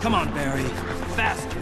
Come on, Barry. Faster.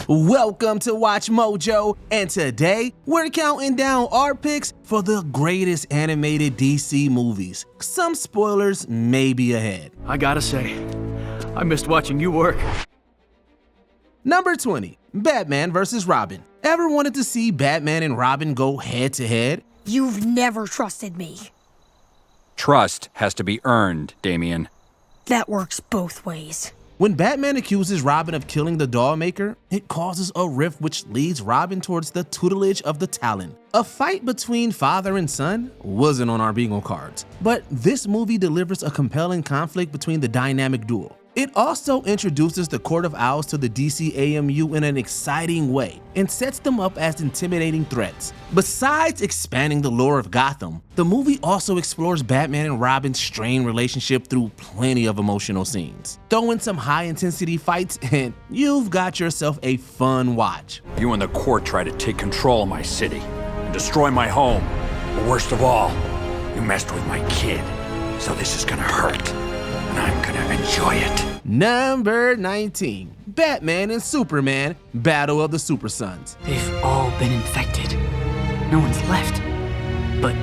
Welcome to Watch Mojo, and today we're counting down our picks for the greatest animated DC movies. Some spoilers may be ahead. I gotta say, I missed watching you work. Number 20, Batman vs. Robin. Ever wanted to see Batman and Robin go head to head? You've never trusted me. Trust has to be earned, Damien. That works both ways. When Batman accuses Robin of killing the doll maker, it causes a rift which leads Robin towards the tutelage of the Talon. A fight between father and son wasn't on our bingo cards, but this movie delivers a compelling conflict between the dynamic duo. It also introduces the Court of Owls to the DC AMU in an exciting way and sets them up as intimidating threats. Besides expanding the lore of Gotham, the movie also explores Batman and Robin's strained relationship through plenty of emotional scenes. Throw in some high-intensity fights and you've got yourself a fun watch. You and the court try to take control of my city and destroy my home. But worst of all, you messed with my kid. So this is gonna hurt. And I'm gonna enjoy it. Number 19, Batman and Superman, Battle of the Super Sons. They've all been infected. No one's left. But...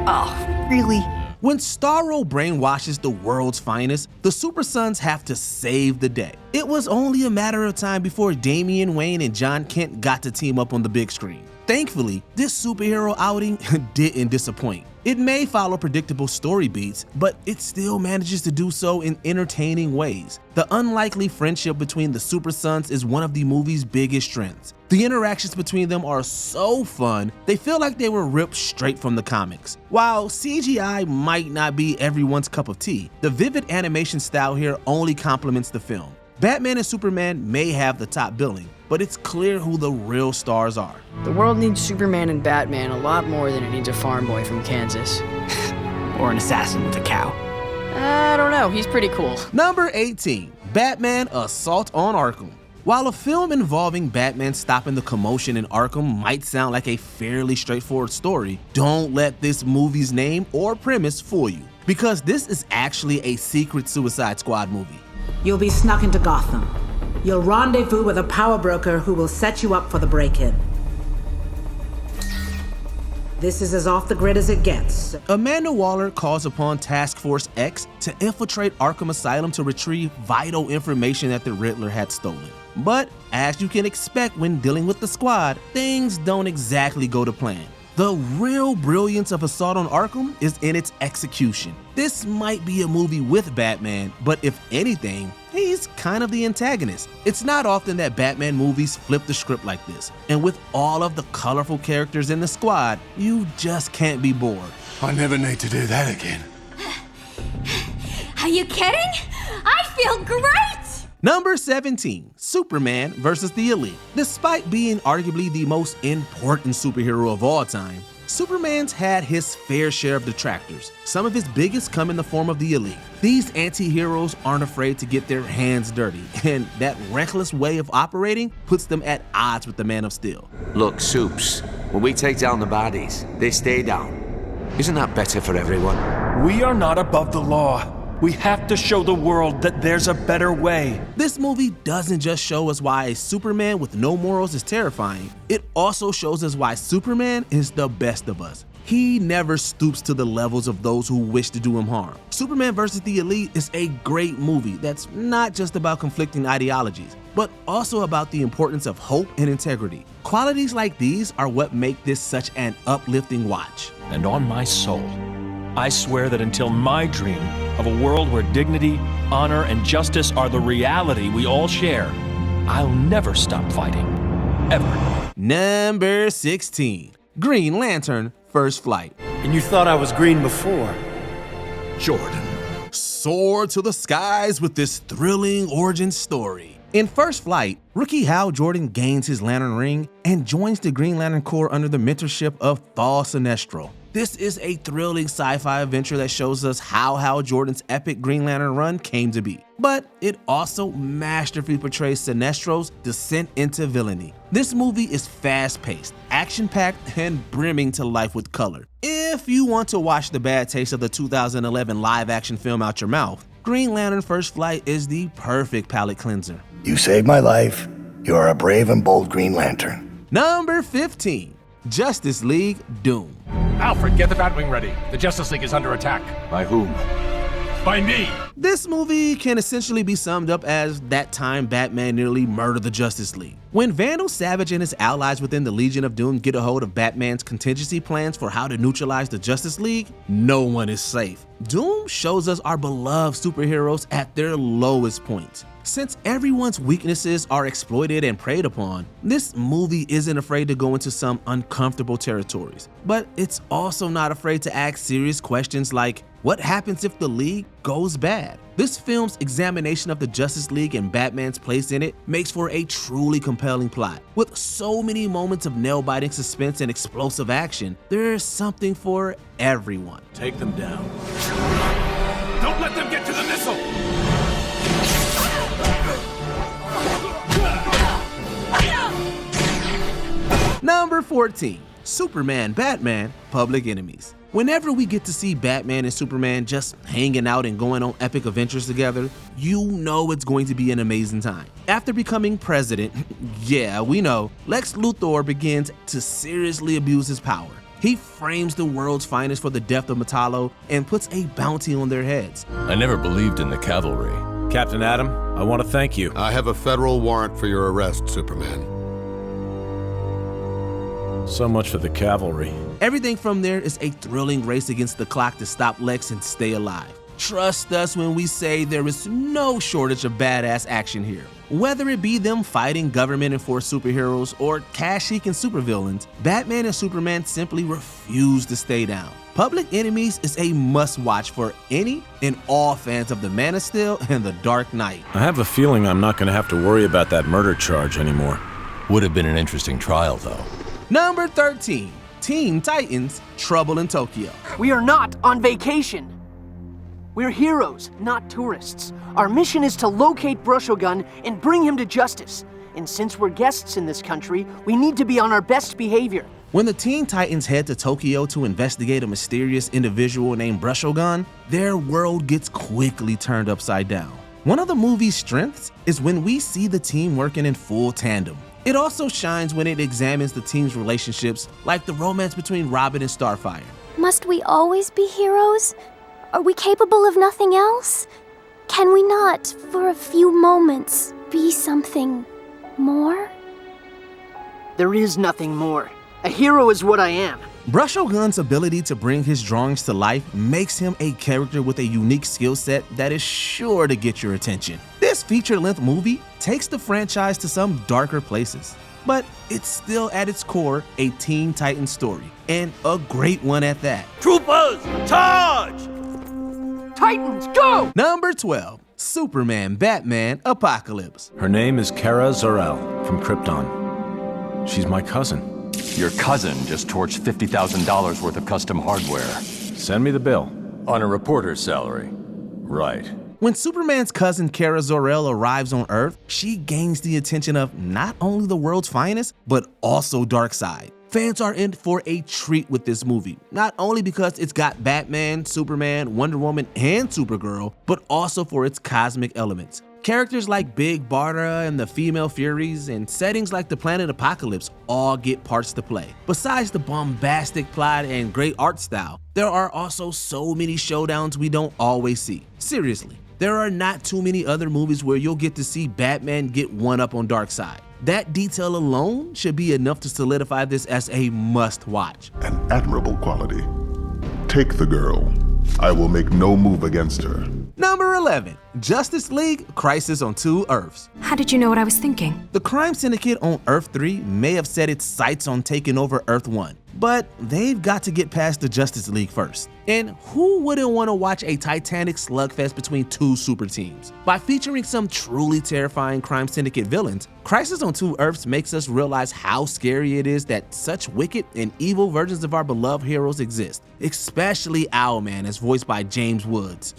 Oh, really? When Starro brainwashes the world's finest, the Super Sons have to save the day. It was only a matter of time before Damian Wayne and John Kent got to team up on the big screen. Thankfully, this superhero outing didn't disappoint. It may follow predictable story beats, but it still manages to do so in entertaining ways. The unlikely friendship between the Super Sons is one of the movie's biggest strengths. The interactions between them are so fun, they feel like they were ripped straight from the comics. While CGI might not be everyone's cup of tea, the vivid animation style here only complements the film. Batman and Superman may have the top billing, but it's clear who the real stars are. The world needs Superman and Batman a lot more than it needs a farm boy from Kansas. Or an assassin with a cow. I don't know, he's pretty cool. Number 18, Batman Assault on Arkham. While a film involving Batman stopping the commotion in Arkham might sound like a fairly straightforward story, don't let this movie's name or premise fool you, because this is actually a secret Suicide Squad movie. You'll be snuck into Gotham. You'll rendezvous with a power broker who will set you up for the break-in. This is as off the grid as it gets. Amanda Waller calls upon Task Force X to infiltrate Arkham Asylum to retrieve vital information that the Riddler had stolen. But as you can expect when dealing with the squad, things don't exactly go to plan. The real brilliance of Assault on Arkham is in its execution. This might be a movie with Batman, but if anything, he's kind of the antagonist. It's not often that Batman movies flip the script like this, and with all of the colorful characters in the squad, you just can't be bored. I never need to do that again. Are you kidding? I feel great! Number 17, Superman vs. the Elite. Despite being arguably the most important superhero of all time, Superman's had his fair share of detractors. Some of his biggest come in the form of the Elite. These anti-heroes aren't afraid to get their hands dirty, and that reckless way of operating puts them at odds with the Man of Steel. Look, Supes, when we take down the baddies, they stay down. Isn't that better for everyone? We are not above the law. We have to show the world that there's a better way. This movie doesn't just show us why a Superman with no morals is terrifying, it also shows us why Superman is the best of us. He never stoops to the levels of those who wish to do him harm. Superman vs. the Elite is a great movie that's not just about conflicting ideologies, but also about the importance of hope and integrity. Qualities like these are what make this such an uplifting watch. And on my soul, I swear that until my dream of a world where dignity, honor, and justice are the reality we all share, I'll never stop fighting. Ever. Number 16, Green Lantern First Flight. And you thought I was green before. Jordan. Soar to the skies with this thrilling origin story. In First Flight, rookie Hal Jordan gains his Lantern ring and joins the Green Lantern Corps under the mentorship of Thal Sinestro. This is a thrilling sci-fi adventure that shows us how Hal Jordan's epic Green Lantern run came to be. But it also masterfully portrays Sinestro's descent into villainy. This movie is fast-paced, action-packed, and brimming to life with color. If you want to wash the bad taste of the 2011 live-action film out your mouth, Green Lantern First Flight is the perfect palate cleanser. You saved my life. You are a brave and bold Green Lantern. Number 15, Justice League Doom. Alfred, get the Batwing ready. The Justice League is under attack. By whom? By me! This movie can essentially be summed up as that time Batman nearly murdered the Justice League. When Vandal Savage and his allies within the Legion of Doom get a hold of Batman's contingency plans for how to neutralize the Justice League, no one is safe. Doom shows us our beloved superheroes at their lowest point. Since everyone's weaknesses are exploited and preyed upon, this movie isn't afraid to go into some uncomfortable territories. But it's also not afraid to ask serious questions like, what happens if the League goes bad? This film's examination of the Justice League and Batman's place in it makes for a truly compelling plot. With so many moments of nail-biting suspense and explosive action, there's something for everyone. Take them down. Don't let them get to the missile! Number 14, Superman, Batman, Public Enemies. Whenever we get to see Batman and Superman just hanging out and going on epic adventures together, you know it's going to be an amazing time. After becoming president, yeah, we know, Lex Luthor begins to seriously abuse his power. He frames the world's finest for the death of Metallo and puts a bounty on their heads. I never believed in the cavalry. Captain Adam, I want to thank you. I have a federal warrant for your arrest, Superman. So much for the cavalry. Everything from there is a thrilling race against the clock to stop Lex and stay alive. Trust us when we say there is no shortage of badass action here. Whether it be them fighting government-enforced superheroes or cash-seeking supervillains, Batman and Superman simply refuse to stay down. Public Enemies is a must-watch for any and all fans of the Man of Steel and the Dark Knight. I have a feeling I'm not going to have to worry about that murder charge anymore. Would have been an interesting trial, though. Number 13, Teen Titans, Trouble in Tokyo. We are not on vacation. We're heroes, not tourists. Our mission is to locate Brushogun and bring him to justice. And since we're guests in this country, we need to be on our best behavior. When the Teen Titans head to Tokyo to investigate a mysterious individual named Brushogun, their world gets quickly turned upside down. One of the movie's strengths is when we see the team working in full tandem. It also shines when it examines the team's relationships, like the romance between Robin and Starfire. Must we always be heroes? Are we capable of nothing else? Can we not, for a few moments, be something more? There is nothing more. A hero is what I am. Brushogun's ability to bring his drawings to life makes him a character with a unique skill set that is sure to get your attention. This feature-length movie takes the franchise to some darker places, but it's still at its core a Teen Titans story, and a great one at that. Troopers, charge! Titans, go! Number 12, Superman, Batman, Apokolips. Her name is Kara Zor-El from Krypton. She's my cousin. Your cousin just torched $50,000 worth of custom hardware. Send me the bill. On a reporter's salary. Right. When Superman's cousin Kara Zor-El arrives on Earth, she gains the attention of not only the world's finest, but also Darkseid. Fans are in for a treat with this movie, not only because it's got Batman, Superman, Wonder Woman, and Supergirl, but also for its cosmic elements. Characters like Big Barda and the Female Furies and settings like the planet Apokolips all get parts to play. Besides the bombastic plot and great art style, there are also so many showdowns we don't always see. Seriously, there are not too many other movies where you'll get to see Batman get one up on Darkseid. That detail alone should be enough to solidify this as a must-watch. An admirable quality. Take the girl. I will make no move against her. Number 11, Justice League Crisis on Two Earths. How did you know what I was thinking? The crime syndicate on Earth 3 may have set its sights on taking over Earth 1, but they've got to get past the Justice League first. And who wouldn't want to watch a titanic slugfest between two super teams? By featuring some truly terrifying crime syndicate villains, Crisis on Two Earths makes us realize how scary it is that such wicked and evil versions of our beloved heroes exist, especially Owlman, as voiced by James Woods.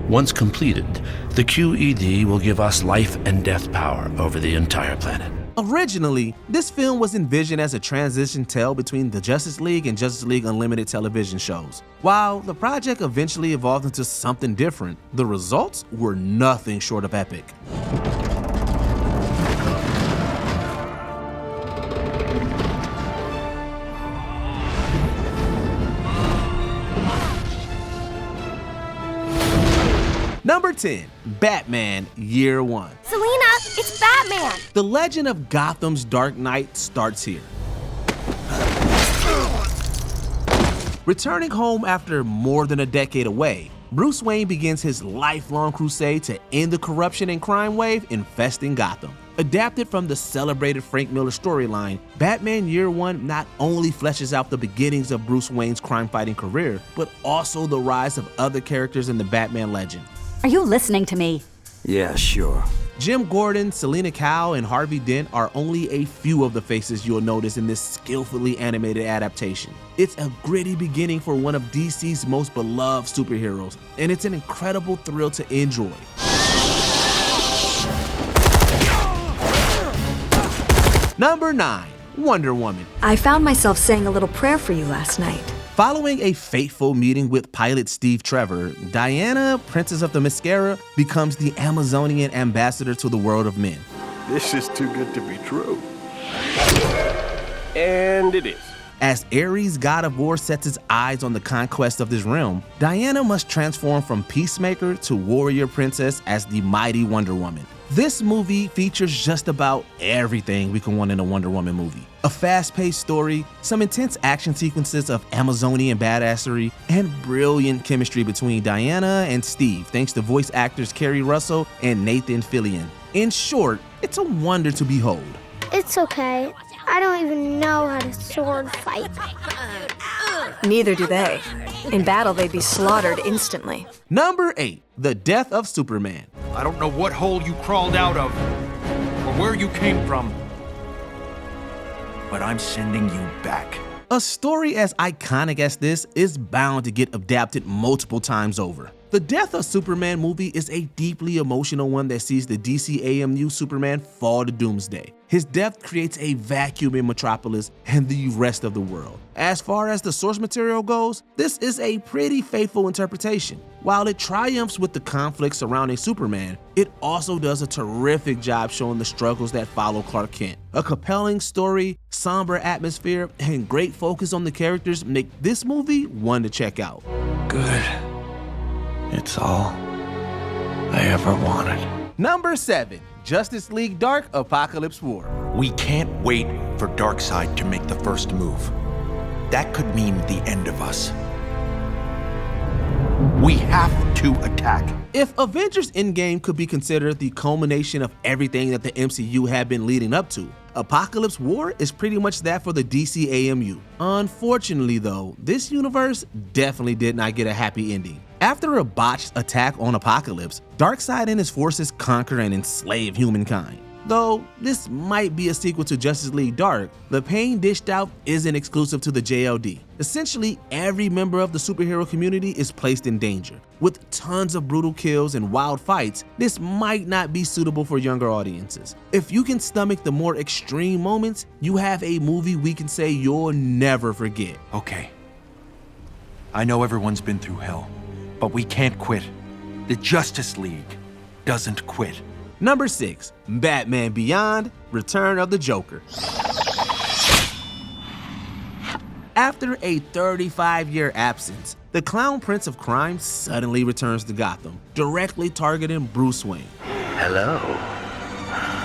Once completed, the QED will give us life and death power over the entire planet. Originally, this film was envisioned as a transition tale between the Justice League and Justice League Unlimited television shows. While the project eventually evolved into something different, the results were nothing short of epic. Number 10, Batman Year One. Selena, it's Batman! The legend of Gotham's Dark Knight starts here. Returning home after more than a decade away, Bruce Wayne begins his lifelong crusade to end the corruption and crime wave infesting Gotham. Adapted from the celebrated Frank Miller storyline, Batman Year One not only fleshes out the beginnings of Bruce Wayne's crime-fighting career, but also the rise of other characters in the Batman legend. Are you listening to me? Yeah, sure. Jim Gordon, Selena Kyle, and Harvey Dent are only a few of the faces you'll notice in this skillfully animated adaptation. It's a gritty beginning for one of DC's most beloved superheroes, and it's an incredible thrill to enjoy. Number 9, Wonder Woman. I found myself saying a little prayer for you last night. Following a fateful meeting with pilot Steve Trevor, Diana, Princess of the Mascara, becomes the Amazonian ambassador to the world of men. This is too good to be true. And it is. As Ares, god of war, sets his eyes on the conquest of this realm, Diana must transform from peacemaker to warrior princess as the mighty Wonder Woman. This movie features just about everything we can want in a Wonder Woman movie. A fast-paced story, some intense action sequences of Amazonian badassery, and brilliant chemistry between Diana and Steve, thanks to voice actors Kerry Russell and Nathan Fillion. In short, it's a wonder to behold. It's okay. I don't even know how to sword fight. Neither do they. In battle, they'd be slaughtered instantly. Number 8, The Death of Superman. I don't know what hole you crawled out of, or where you came from, but I'm sending you back. A story as iconic as this is bound to get adapted multiple times over. The Death of Superman movie is a deeply emotional one that sees the DC-AMU Superman fall to doomsday. His death creates a vacuum in Metropolis and the rest of the world. As far as the source material goes, this is a pretty faithful interpretation. While it triumphs with the conflict surrounding Superman, it also does a terrific job showing the struggles that follow Clark Kent. A compelling story, somber atmosphere, and great focus on the characters make this movie one to check out. Good. It's all I ever wanted. Number 7, Justice League Dark Apokolips War. We can't wait for Darkseid to make the first move. That could mean the end of us. We have to attack. If Avengers Endgame could be considered the culmination of everything that the MCU had been leading up to, Apokolips War is pretty much that for the DC-AMU. Unfortunately though, this universe definitely did not get a happy ending. After a botched attack on Apokolips, Darkseid and his forces conquer and enslave humankind. Though this might be a sequel to Justice League Dark, the pain dished out isn't exclusive to the JLD. Essentially, every member of the superhero community is placed in danger. With tons of brutal kills and wild fights, this might not be suitable for younger audiences. If you can stomach the more extreme moments, you have a movie we can say you'll never forget. Okay. I know everyone's been through hell, but we can't quit. The Justice League doesn't quit. Number 6, Batman Beyond: Return of the Joker. After a 35-year absence, the Clown Prince of Crime suddenly returns to Gotham, directly targeting Bruce Wayne. Hello,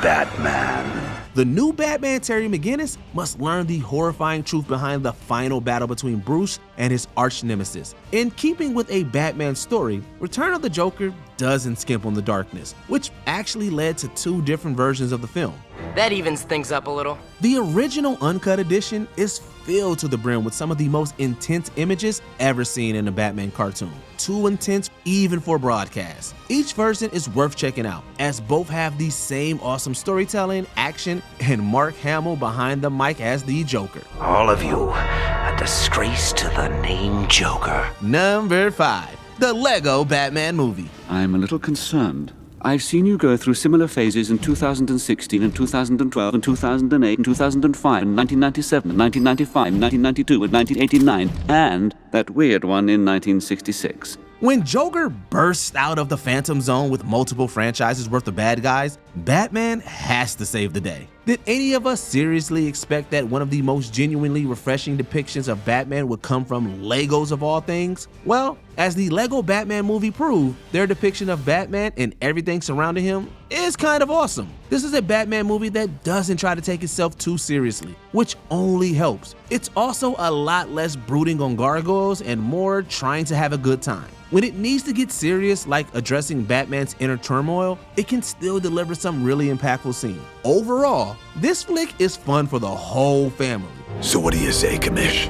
Batman. The new Batman, Terry McGinnis, must learn the horrifying truth behind the final battle between Bruce and his arch-nemesis. In keeping with a Batman story, Return of the Joker doesn't skimp on the darkness, which actually led to 2 different versions of the film. That evens things up a little. The original uncut edition is filled to the brim with some of the most intense images ever seen in a Batman cartoon. Too intense even for broadcast. Each version is worth checking out, as both have the same awesome storytelling, action, and Mark Hamill behind the mic as the Joker. All of you, a disgrace to the name Joker. Number 5. The Lego Batman Movie. I'm a little concerned. I've seen you go through similar phases in 2016 and 2012 and 2008 and 2005 and 1997 and 1995 and 1992 and 1989 and that weird one in 1966. When Joker bursts out of the Fantam Zone with multiple franchises worth of bad guys, Batman has to save the day. Did any of us seriously expect that one of the most genuinely refreshing depictions of Batman would come from Legos of all things? Well, as the Lego Batman movie proved, their depiction of Batman and everything surrounding him is kind of awesome. This is a Batman movie that doesn't try to take itself too seriously, which only helps. It's also a lot less brooding on gargoyles and more trying to have a good time. When it needs to get serious, like addressing Batman's inner turmoil, it can still deliver some really impactful scenes. Overall, this flick is fun for the whole family. So what do you say, Commish?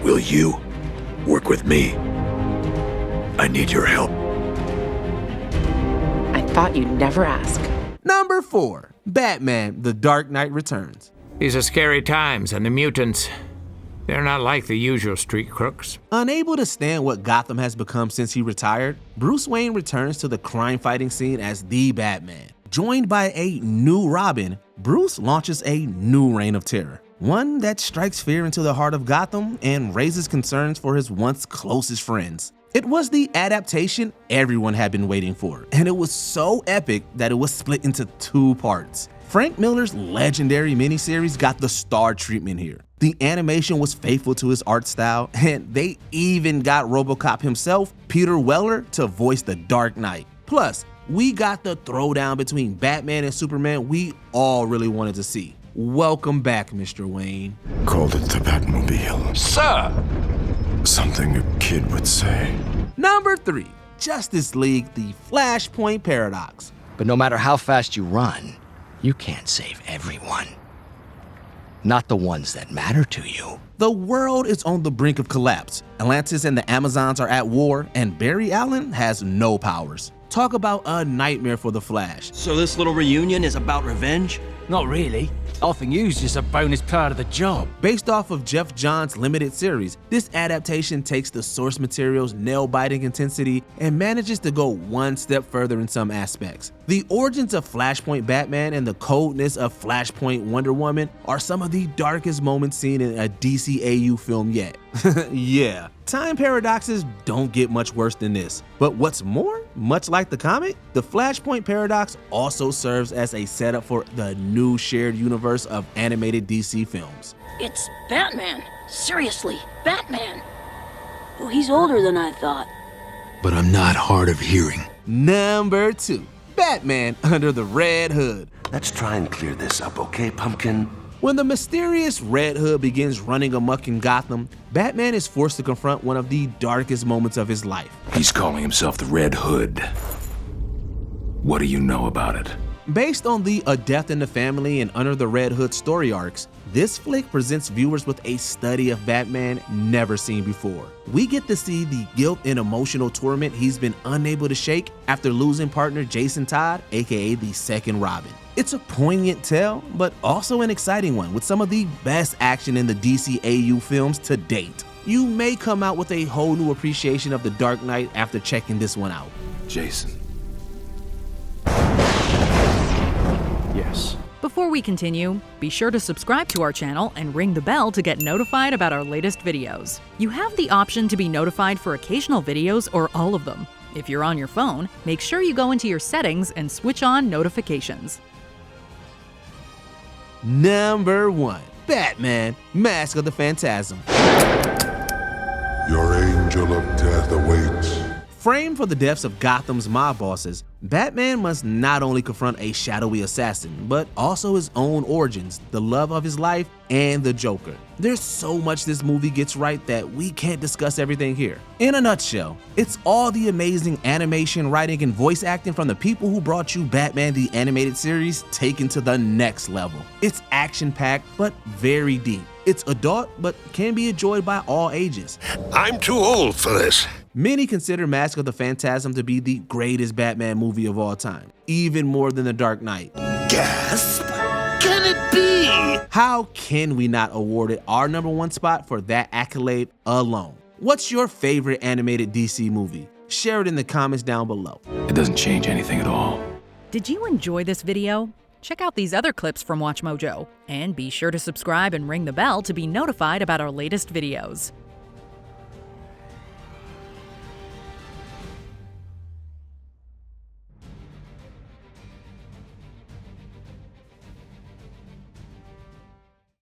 Will you work with me? I need your help. I thought you'd never ask. Number 4. Batman: The Dark Knight Returns. These are scary times, and the mutants, they're not like the usual street crooks. Unable to stand what Gotham has become since he retired, Bruce Wayne returns to the crime-fighting scene as the Batman. Joined by a new Robin, Bruce launches a new reign of terror. One that strikes fear into the heart of Gotham and raises concerns for his once closest friends. It was the adaptation everyone had been waiting for, and it was so epic that it was split into 2 parts. Frank Miller's legendary miniseries got the star treatment here. The animation was faithful to his art style, and they even got RoboCop himself, Peter Weller, to voice the Dark Knight. Plus, we got the throwdown between Batman and Superman we all really wanted to see. Welcome back, Mr. Wayne. Called it the Batmobile. Sir! Something a kid would say. Number 3. Justice League: The Flashpoint Paradox. But no matter how fast you run, you can't save everyone. Not the ones that matter to you. The world is on the brink of collapse. Atlantis and the Amazons are at war, and Barry Allen has no powers. Talk about a nightmare for the Flash. So this little reunion is about revenge? Not really. I think you's just a bonus part of the job. Based off of Jeff Johns' limited series, this adaptation takes the source material's nail-biting intensity and manages to go one step further in some aspects. The origins of Flashpoint Batman and the coldness of Flashpoint Wonder Woman are some of the darkest moments seen in a DCAU film yet. Yeah, time paradoxes don't get much worse than this. But what's more, much like the comic, the Flashpoint Paradox also serves as a setup for the new shared universe of animated DC films. It's Batman. Seriously, Batman. Oh, he's older than I thought. But I'm not hard of hearing. Number 2. Batman Under the Red Hood. Let's try and clear this up, okay, Pumpkin? When the mysterious Red Hood begins running amok in Gotham, Batman is forced to confront one of the darkest moments of his life. He's calling himself the Red Hood. What do you know about it? Based on the A Death in the Family and Under the Red Hood story arcs, this flick presents viewers with a study of Batman never seen before. We get to see the guilt and emotional torment he's been unable to shake after losing partner Jason Todd, aka the second Robin. It's a poignant tale, but also an exciting one with some of the best action in the DCAU films to date. You may come out with a whole new appreciation of The Dark Knight after checking this one out. Jason. Yes. Before we continue, be sure to subscribe to our channel and ring the bell to get notified about our latest videos. You have the option to be notified for occasional videos or all of them. If you're on your phone, make sure you go into your settings and switch on notifications. Number 1. Batman: Mask of the Phantasm. Your angel of death awaits. Framed for the deaths of Gotham's mob bosses, Batman must not only confront a shadowy assassin, but also his own origins, the love of his life, and the Joker. There's so much this movie gets right that we can't discuss everything here. In a nutshell, it's all the amazing animation, writing, and voice acting from the people who brought you Batman the Animated Series taken to the next level. It's action-packed, but very deep. It's adult, but can be enjoyed by all ages. I'm too old for this. Many consider Mask of the Phantasm to be the greatest Batman movie of all time, even more than The Dark Knight. Gasp! Can it be? How can we not award it our #1 spot for that accolade alone? What's your favorite animated DC movie? Share it in the comments down below. It doesn't change anything at all. Did you enjoy this video? Check out these other clips from WatchMojo, and be sure to subscribe and ring the bell to be notified about our latest videos.